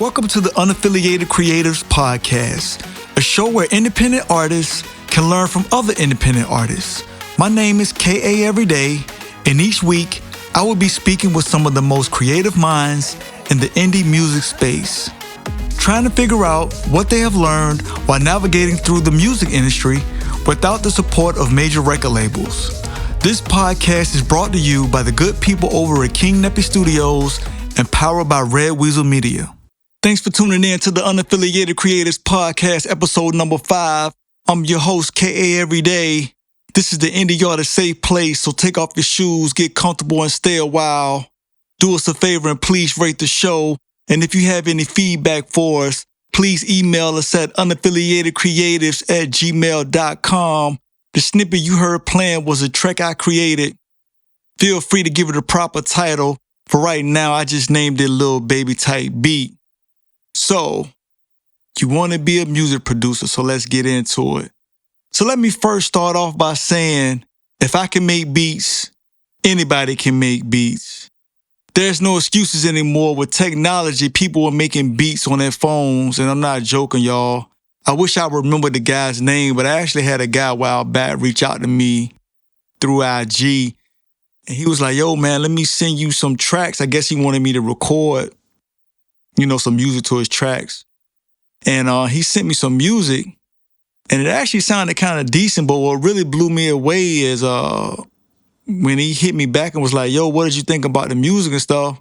Welcome to the Unaffiliated Creatives Podcast, a show where independent artists can learn from other independent artists. My name is kaeveryday, and each week I will be speaking with some of the most creative minds in the indie music space, trying to figure out what they have learned while navigating through the music industry without the support of major record labels. This podcast is brought to you by the good people over at King Neppy Studios and powered by Red Weasel Media. Thanks for tuning in to the Unaffiliated Creators Podcast, episode number 5. I'm your host, kaeveryday. This is the indie artist safe place, so take off your shoes, get comfortable, and stay a while. Do us a favor and please rate the show. And if you have any feedback for us, please email us at unaffiliatedcreatives@gmail.com. The snippet you heard playing was a track I created. Feel free to give it a proper title. For right now, I just named it Lil Baby Type Beat. So, you want to be a music producer, so let's get into it. So let me first start off by saying, if I can make beats, anybody can make beats. There's no excuses anymore. With technology, people are making beats on their phones, and I'm not joking, y'all. I wish I remembered the guy's name, but I actually had a guy a while back reach out to me through IG, and he was like, yo, man, let me send you some tracks. I guess he wanted me to record, some music to his tracks. And he sent me some music, and it actually sounded kind of decent, but what really blew me away is when he hit me back and was like, yo, what did you think about the music and stuff?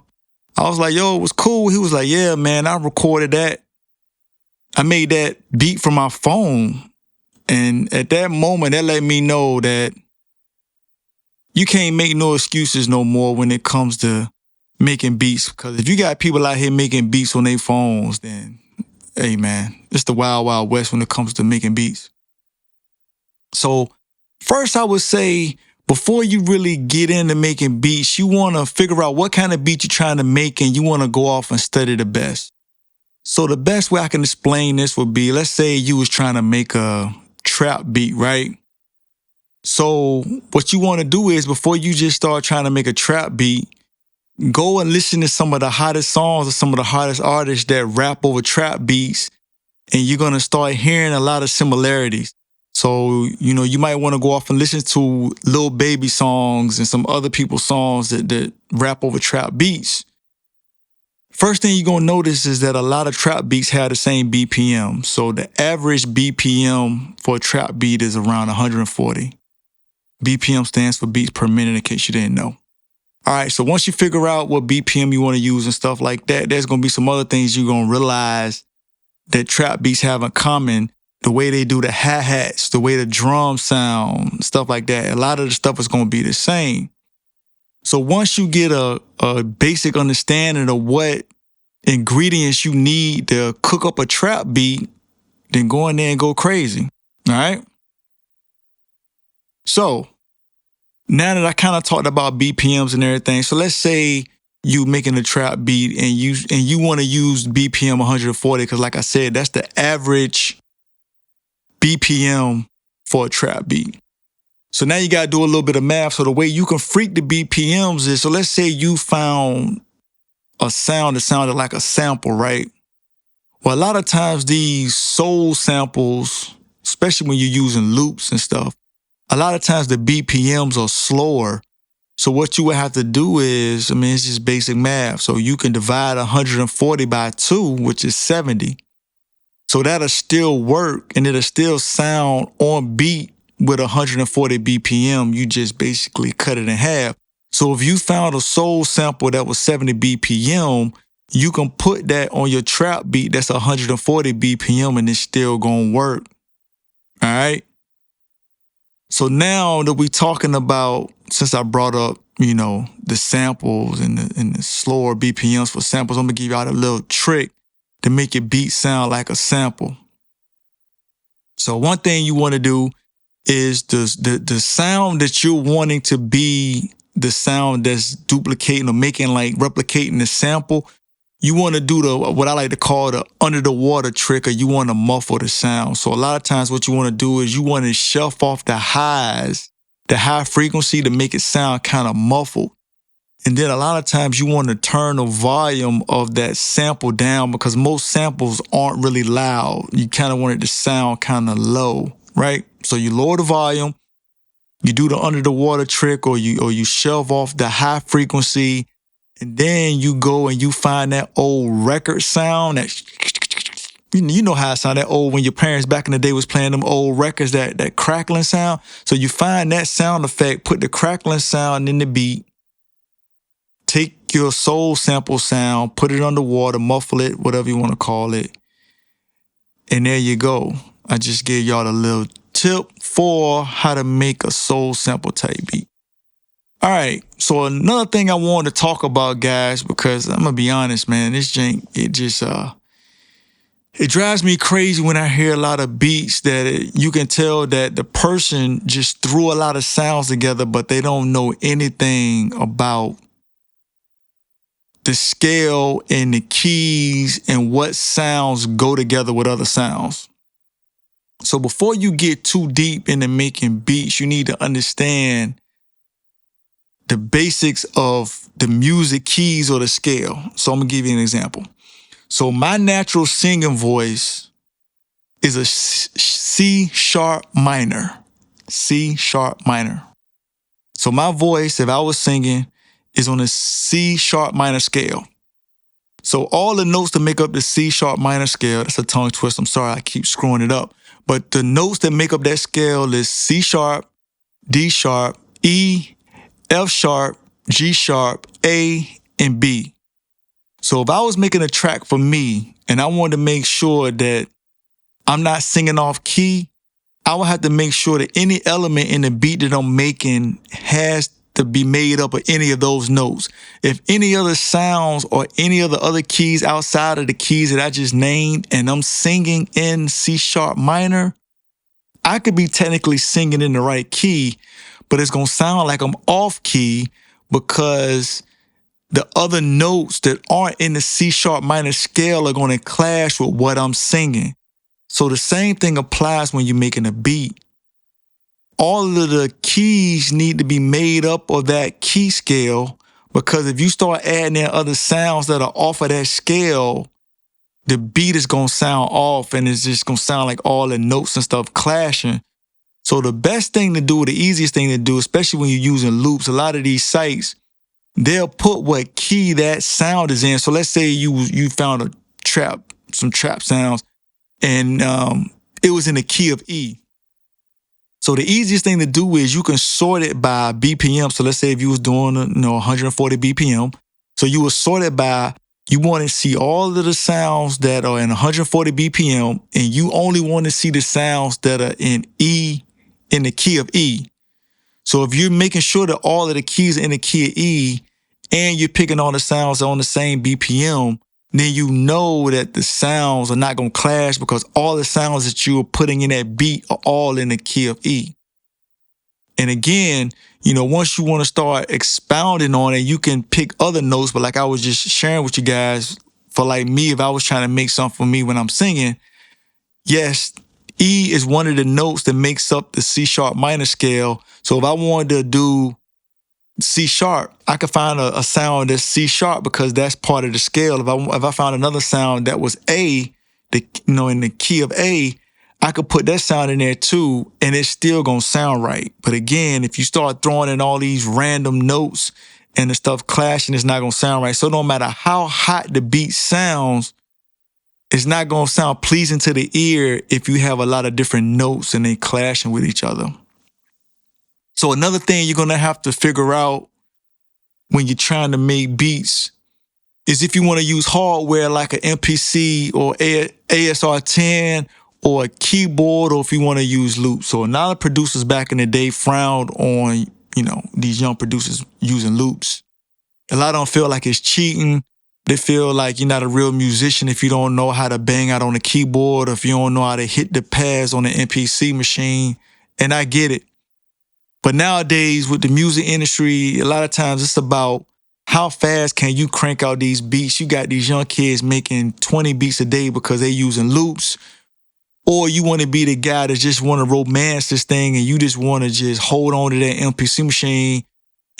I was like, yo, it was cool. He was like, yeah, man, I recorded that. I made that beat from my phone. And at that moment, that let me know that you can't make no excuses no more when it comes to making beats. Because if you got people out here making beats on their phones, then, hey, man, it's the wild, wild west when it comes to making beats. So first, I would say, before you really get into making beats, you want to figure out what kind of beat you're trying to make, and you want to go off and study the best. So the best way I can explain this would be, let's say you was trying to make a trap beat, right? So what you want to do is, before you just start trying to make a trap beat, go and listen to some of the hottest songs or some of the hottest artists that rap over trap beats, and you're going to start hearing a lot of similarities. So, you might want to go off and listen to Lil Baby songs and some other people's songs that rap over trap beats. First thing you're going to notice is that a lot of trap beats have the same BPM. So the average BPM for a trap beat is around 140. BPM stands for beats per minute, in case you didn't know. All right, so once you figure out what BPM you want to use and stuff like that, there's going to be some other things you're going to realize that trap beats have in common. The way they do the hi-hats, the way the drums sound, stuff like that. A lot of the stuff is going to be the same. So once you get a basic understanding of what ingredients you need to cook up a trap beat, then go in there and go crazy. All right? So now that I kind of talked about BPMs and everything, so let's say you making a trap beat and you want to use BPM 140, because like I said, that's the average BPM for a trap beat. So now you got to do a little bit of math. So the way you can freak the BPMs is, so let's say you found a sound that sounded like a sample, right? Well, a lot of times these soul samples, especially when you're using loops and stuff, a lot of times the BPMs are slower. So what you would have to do is, it's just basic math. So you can divide 140 by 2, which is 70. So that'll still work, and it'll still sound on beat with 140 BPM. You just basically cut it in half. So if you found a soul sample that was 70 BPM, you can put that on your trap beat that's 140 BPM, and it's still gonna work. All right? So now that we're talking about, since I brought up, the samples and the slower BPMs for samples, I'm gonna give y'all a little trick to make your beat sound like a sample. So one thing you want to do is the sound that you're wanting to be the sound that's duplicating or replicating the sample. You want to do what I like to call the under the water trick, or you want to muffle the sound. So a lot of times what you want to do is you want to shuff off the highs, the high frequency, to make it sound kind of muffled. And then a lot of times you want to turn the volume of that sample down because most samples aren't really loud. You kind of want it to sound kind of low, right? So you lower the volume, you do the under the water trick, or you shove off the high frequency, and then you go and you find that old record sound that you know how it sound, that old, when your parents back in the day was playing them old records, that crackling sound. So you find that sound effect, put the crackling sound in the beat, take your soul sample sound, put it underwater, muffle it, whatever you want to call it, and there you go. I just gave y'all a little tip for how to make a soul sample type beat. All right, so another thing I wanted to talk about, guys, because I'm gonna be honest, man, this jank, it drives me crazy when I hear a lot of beats that you can tell that the person just threw a lot of sounds together, but they don't know anything about the scale and the keys and what sounds go together with other sounds. So before you get too deep into making beats, you need to understand the basics of the music keys or the scale. So I'm gonna give you an example. So my natural singing voice is a C sharp minor. C sharp minor. So my voice, if I was singing, is on a C sharp minor scale. So all the notes that make up the C sharp minor scale, that's a tongue twist, I'm sorry, I keep screwing it up. But the notes that make up that scale is C sharp, D sharp, E, F sharp, G sharp, A, and B. So if I was making a track for me and I wanted to make sure that I'm not singing off key, I would have to make sure that any element in the beat that I'm making has to be made up of any of those notes. If any other sounds or any of the other keys outside of the keys that I just named and I'm singing in C sharp minor, I could be technically singing in the right key, but it's going to sound like I'm off key because the other notes that aren't in the C sharp minor scale are going to clash with what I'm singing. So the same thing applies when you're making a beat. All of the keys need to be made up of that key scale, because if you start adding in other sounds that are off of that scale, the beat is going to sound off and it's just going to sound like all the notes and stuff clashing. So the best thing to do, the easiest thing to do, especially when you're using loops, a lot of these sites, they'll put what key that sound is in. So let's say you found some trap sounds, and it was in the key of E. So the easiest thing to do is you can sort it by BPM. So let's say if you was doing 140 BPM, so you would sort it by, you want to see all of the sounds that are in 140 BPM, and you only want to see the sounds that are in E, in the key of E. So if you're making sure that all of the keys are in the key of E and you're picking all the sounds on the same BPM, then you know that the sounds are not going to clash because all the sounds that you're putting in that beat are all in the key of E. And again, once you want to start expounding on it, you can pick other notes. But like I was just sharing with you guys, for like me, if I was trying to make something for me when I'm singing, yes, E is one of the notes that makes up the C sharp minor scale. So if I wanted to do C sharp, I could find a sound that's C sharp because that's part of the scale. If I found another sound that was A, in the key of A, I could put that sound in there too, and it's still gonna sound right. But again, if you start throwing in all these random notes and the stuff clashing, it's not gonna sound right. So no matter how hot the beat sounds, it's not gonna sound pleasing to the ear if you have a lot of different notes and they clashing with each other. So another thing you're gonna have to figure out when you're trying to make beats is if you want to use hardware like an MPC or ASR10 or a keyboard, or if you want to use loops. So a lot of producers back in the day frowned on, these young producers using loops. A lot of them feel like it's cheating. They feel like you're not a real musician if you don't know how to bang out on the keyboard, or if you don't know how to hit the pads on the MPC machine. And I get it. But nowadays, with the music industry, a lot of times it's about how fast can you crank out these beats. You got these young kids making 20 beats a day because they're using loops. Or you want to be the guy that just want to romance this thing and you just want to just hold on to that MPC machine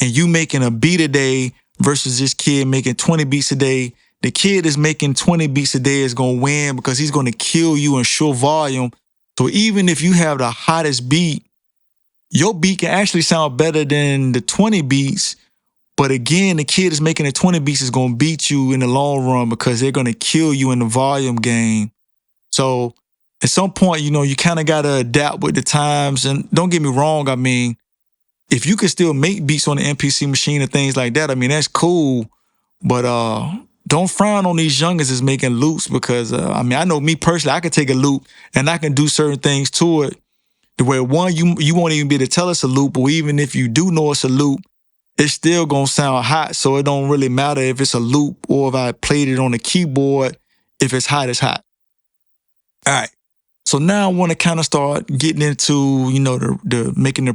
and you making a beat a day versus this kid making 20 beats a day. The kid is making 20 beats a day is going to win because he's going to kill you in short volume. So even if you have the hottest beat, your beat can actually sound better than the 20 beats. But again, the kid is making the 20 beats is going to beat you in the long run because they're going to kill you in the volume game. So at some point, you kind of got to adapt with the times. And don't get me wrong, I mean, if you could still make beats on the MPC machine and things like that, I mean, that's cool. But don't frown on these youngins that's making loops because, I know me personally, I could take a loop and I can do certain things to it to where, one, you won't even be able to tell it's a loop, or even if you do know it's a loop, it's still going to sound hot. So it don't really matter if it's a loop or if I played it on the keyboard. If it's hot, it's hot. All right. So now I want to kind of start getting into, the making the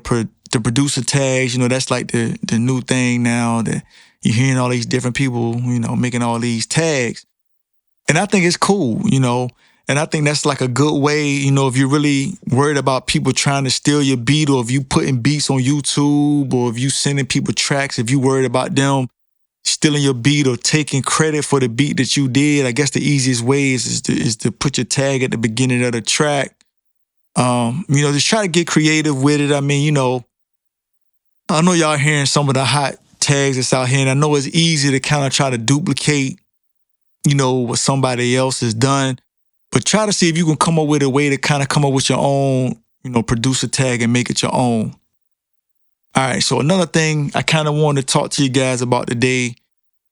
producer tags. That's like the new thing now that you're hearing all these different people, making all these tags. And I think it's cool, and I think that's like a good way, if you're really worried about people trying to steal your beat, or if you putting beats on YouTube, or if you sending people tracks, if you worried about stealing your beat or taking credit for the beat that you did. I guess the easiest way is to put your tag at the beginning of the track. Just try to get creative with it. I mean, I know y'all hearing some of the hot tags that's out here, and I know it's easy to kind of try to duplicate, what somebody else has done, but try to see if you can come up with a way to kind of come up with your own, producer tag and make it your own. All right, so another thing I kind of wanted to talk to you guys about today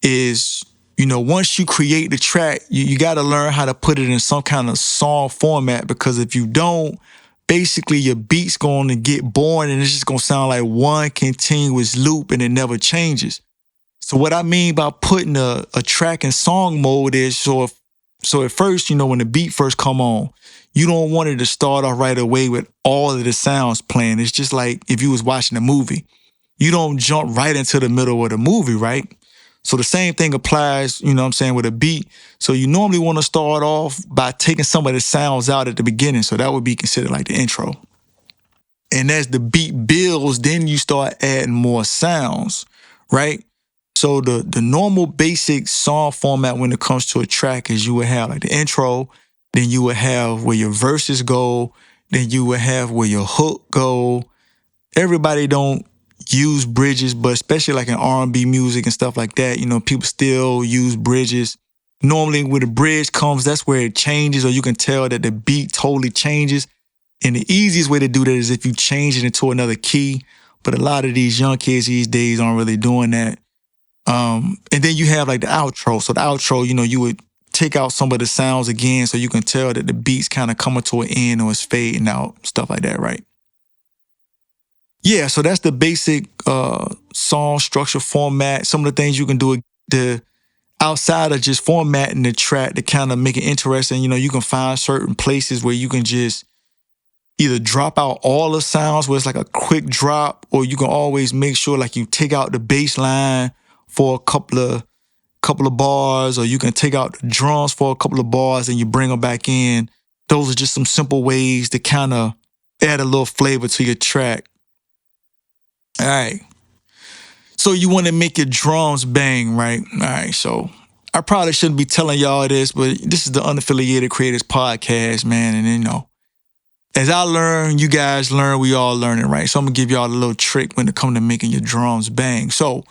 is, once you create the track, you got to learn how to put it in some kind of song format, because if you don't, basically your beat's going to get boring and it's just going to sound like one continuous loop and it never changes. So what I mean by putting a track in song mode is, so at first, when the beat first come on, you don't want it to start off right away with all of the sounds playing. It's just like if you was watching a movie. You don't jump right into the middle of the movie, right? So the same thing applies, with a beat. So you normally want to start off by taking some of the sounds out at the beginning. So that would be considered like the intro. And as the beat builds, then you start adding more sounds, right? So the normal basic song format when it comes to a track is you would have like the intro, then you would have where your verses go, then you would have where your hook go. Everybody don't use bridges, but especially like in R&B music and stuff like that, people still use bridges. Normally when the bridge comes, that's where it changes, or you can tell that the beat totally changes. And the easiest way to do that is if you change it into another key. But a lot of these young kids these days aren't really doing that. And then you have like the outro. So the outro, you would take out some of the sounds again so you can tell that the beat's kind of coming to an end or it's fading out, stuff like that, right? Yeah, so that's the basic song structure format. Some of the things you can do outside of just formatting the track to kind of make it interesting. You can find certain places where you can just either drop out all the sounds where it's like a quick drop, or you can always make sure like you take out the bass line for a couple of bars, or you can take out the drums for a couple of bars and you bring them back in. Those are just some simple ways to kind of add a little flavor to your track. All right. So you want to make your drums bang, right? All right. So I probably shouldn't be telling y'all this, but this is the Unaffiliated Creators Podcast, man. And as I learn, you guys learn, we all learning, right? So I'm going to give y'all a little trick when it comes to making your drums bang. So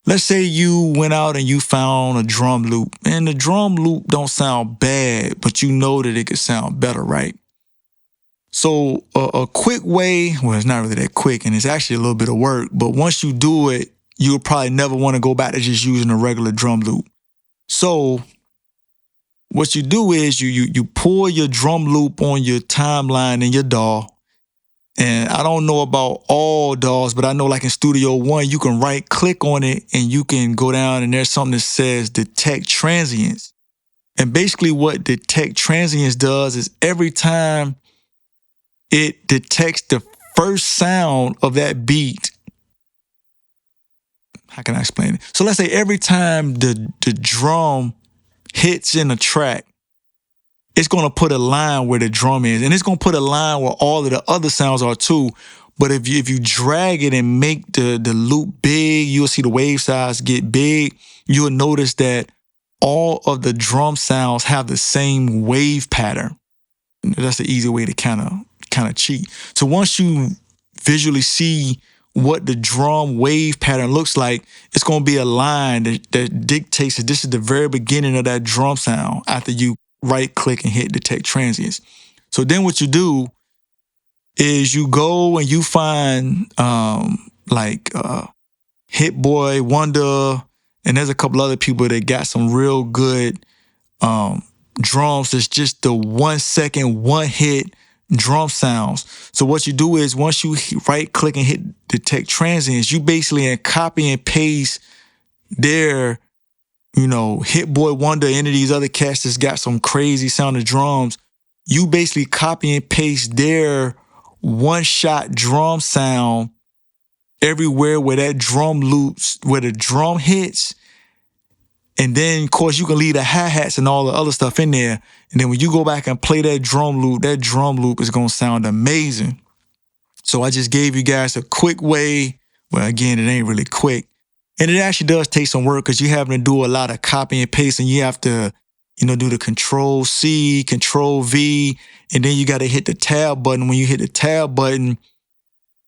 let's say you went out and you found a drum loop, and the drum loop don't sound bad, but you know that it could sound better, right? So a quick way, well, it's not really that quick, and it's actually a little bit of work, but once you do it, you'll probably never want to go back to just using a regular drum loop. So what you do is you pull your drum loop on your timeline in your DAW. And I don't know about all DAWs, but I know like in Studio One, you can right click on it and you can go down and there's something that says detect transients. And basically what detect transients does is every time it detects the first sound of that beat. How can I explain it? So let's say every time the drum hits in a track, it's going to put a line where the drum is, and it's going to put a line where all of the other sounds are too. But if you drag it and make the loop big, you'll see the wave size get big. You'll notice that all of the drum sounds have the same wave pattern. That's the easy way to kind of cheat. So once you visually see what the drum wave pattern looks like, it's going to be a line that dictates that this is the very beginning of that drum sound after you right click and hit detect transients. So then what you do is you go and you find Hit Boy, Wonder, and there's a couple other people that got some real good drums. It's just the 1 second, one hit drum sounds. So what you do is once you right click and hit detect transients, you basically copy and paste their, Hit Boy, Wonder, any of these other cats that's got some crazy sounding drums. You basically copy and paste their one shot drum sound everywhere where that drum loops, where the drum hits. And then, of course, you can leave the hi-hats and all the other stuff in there. And then when you go back and play that drum loop is going to sound amazing. So I just gave you guys a quick way. Well, again, it ain't really quick. And it actually does take some work because you're having to do a lot of copy and paste. And you have to, do the Control C, Control V. And then you got to hit the tab button. When you hit the tab button,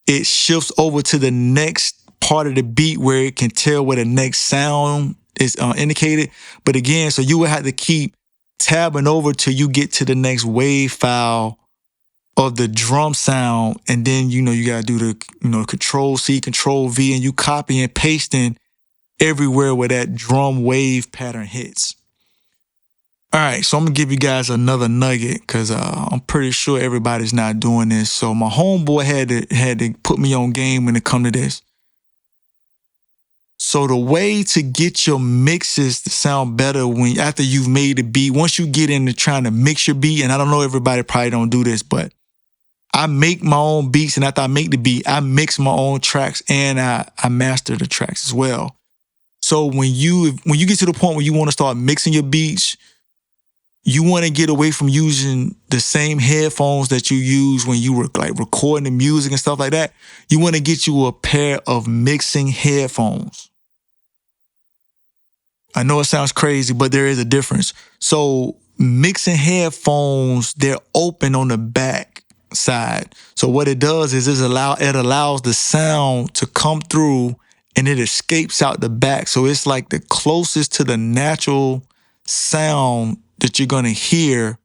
it shifts over to the next part of the beat where it can tell where the next sound is indicated. But again, so you will have to keep tabbing over till you get to the next wave file of the drum sound. And then, you got to do the, Control C, Control V, and you copy and pasting everywhere where that drum wave pattern hits. All right, so I'm going to give you guys another nugget because I'm pretty sure everybody's not doing this. So my homeboy had to put me on game when it come to this. So the way to get your mixes to sound better after you've made the beat, once you get into trying to mix your beat, and I don't know, everybody probably don't do this, but I make my own beats, and after I make the beat, I mix my own tracks and I master the tracks as well. So when you get to the point where you want to start mixing your beats, you want to get away from using the same headphones that you use when you were like recording the music and stuff like that. You want to get you a pair of mixing headphones. I know it sounds crazy, but there is a difference. So mixing headphones, they're open on the back side. So what it does is it allows the sound to come through and it escapes out the back. So it's like the closest to the natural sound that you're going to hear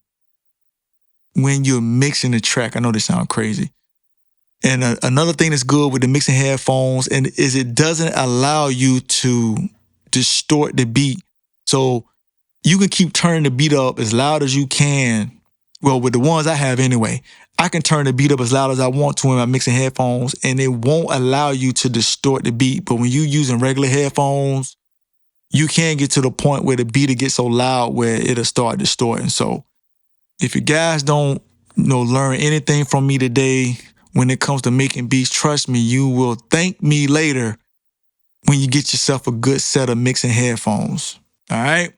when you're mixing the track. I know this sounds crazy. And another thing that's good with the mixing headphones is it doesn't allow you to distort the beat. So you can keep turning the beat up as loud as you can. Well, with the ones I have anyway, I can turn the beat up as loud as I want to in my mixing headphones, and it won't allow you to distort the beat. But when you're using regular headphones, you can get to the point where the beat will get so loud where it'll start distorting. So if you guys don't learn anything from me today when it comes to making beats, trust me, you will thank me later when you get yourself a good set of mixing headphones. All right?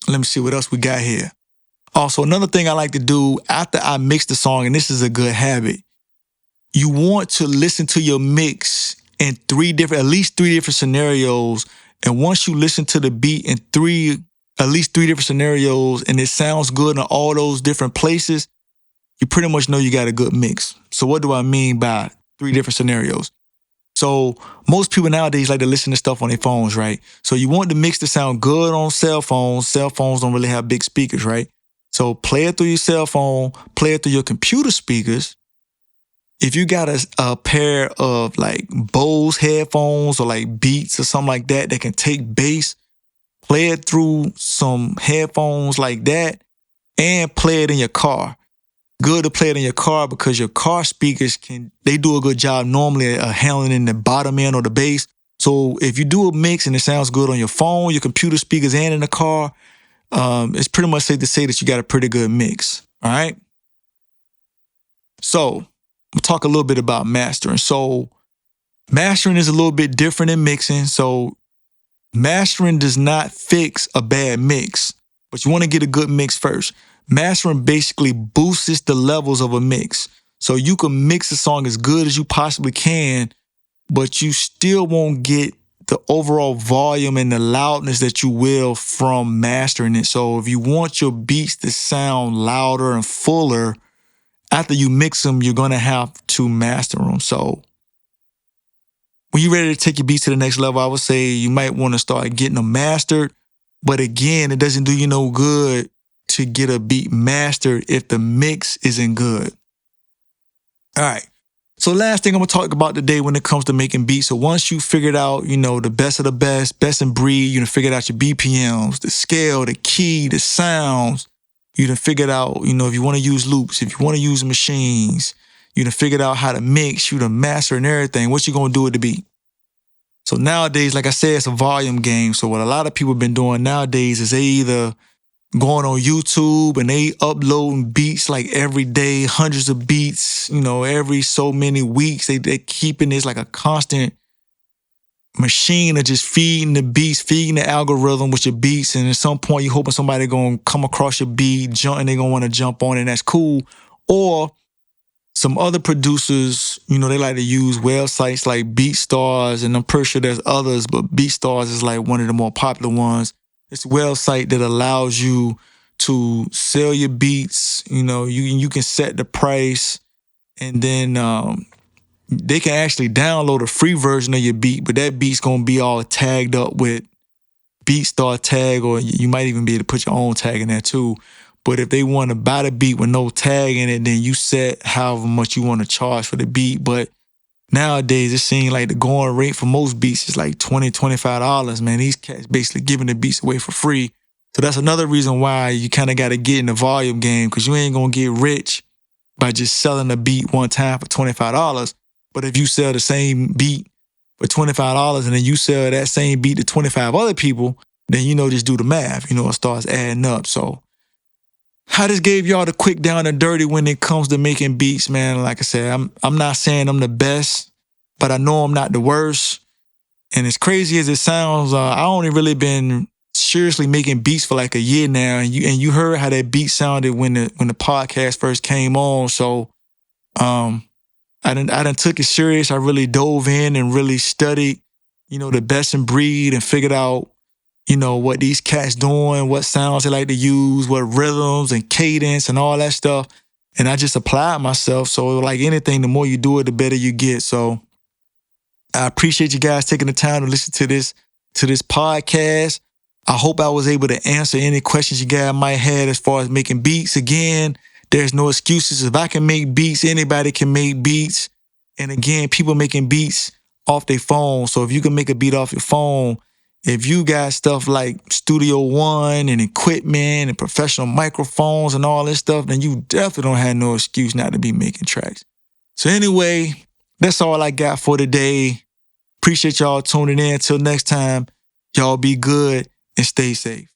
Let me see what else we got here. Also, another thing I like to do after I mix the song, and this is a good habit, you want to listen to your mix in at least three different scenarios. And once you listen to the beat in at least three different scenarios, and it sounds good in all those different places, you pretty much know you got a good mix. So what do I mean by three different scenarios? So most people nowadays like to listen to stuff on their phones, right? So you want the mix to sound good on cell phones. Cell phones don't really have big speakers, right? So play it through your cell phone, play it through your computer speakers. If you got a pair of like Bose headphones or like Beats or something like that that can take bass, play it through some headphones like that and play it in your car. Good to play it in your car because your car speakers they do a good job normally of handling the bottom end or the bass. So if you do a mix and it sounds good on your phone, your computer speakers, and in the car, it's pretty much safe to say that you got a pretty good mix. All right. So we'll talk a little bit about mastering. So mastering is a little bit different than mixing. So mastering does not fix a bad mix, but you want to get a good mix first. Mastering basically boosts the levels of a mix. So you can mix the song as good as you possibly can, but you still won't get the overall volume and the loudness that you will from mastering it. So if you want your beats to sound louder and fuller, after you mix them, you're going to have to master them. So when you're ready to take your beats to the next level, I would say you might want to start getting them mastered. But again, it doesn't do you no good to get a beat mastered if the mix isn't good. All right. So last thing I'm gonna talk about today when it comes to making beats. So once you figured out, the best of the best in breed, you done figured out your BPMs, the scale, the key, the sounds. You done figured out, if you want to use loops, if you want to use machines, you done figured out how to mix, you done master and everything. What you gonna do with the beat? So nowadays, like I said, it's a volume game. So what a lot of people have been doing nowadays is they either going on YouTube and they uploading beats like every day, hundreds of beats, every so many weeks. They keeping this like a constant machine of just feeding the beats, feeding the algorithm with your beats. And at some point you hoping somebody gonna come across your beat, and they gonna want to jump on it, and that's cool. Or some other producers, they like to use websites like BeatStars, and I'm pretty sure there's others, but BeatStars is like one of the more popular ones. It's a website that allows you to sell your beats. You can set the price, and then they can actually download a free version of your beat, but that beat's gonna be all tagged up with BeatStar tag, or you might even be able to put your own tag in there too. But if they want to buy the beat with no tag in it, then you set however much you want to charge for the beat. But nowadays, it seems like the going rate for most beats is like $20, $25, man. These cats basically giving the beats away for free. So that's another reason why you kind of got to get in the volume game, because you ain't going to get rich by just selling a beat one time for $25. But if you sell the same beat for $25 and then you sell that same beat to 25 other people, then just do the math. It starts adding up. So I just gave y'all the quick down and dirty when it comes to making beats, man. Like I said, I'm not saying I'm the best, but I know I'm not the worst. And as crazy as it sounds, I only really been seriously making beats for like a year now. And you heard how that beat sounded when the podcast first came on. So I done took it serious. I really dove in and really studied, the best in breed, and figured out, what these cats doing, what sounds they like to use, what rhythms and cadence and all that stuff. And I just applied myself. So like anything, the more you do it, the better you get. So I appreciate you guys taking the time to listen to this podcast. I hope I was able to answer any questions you guys might have as far as making beats. Again, there's no excuses. If I can make beats, anybody can make beats. And again, people making beats off their phone. So if you can make a beat off your phone, if you got stuff like Studio One and equipment and professional microphones and all this stuff, then you definitely don't have no excuse not to be making tracks. So anyway, that's all I got for today. Appreciate y'all tuning in. Until next time, y'all be good and stay safe.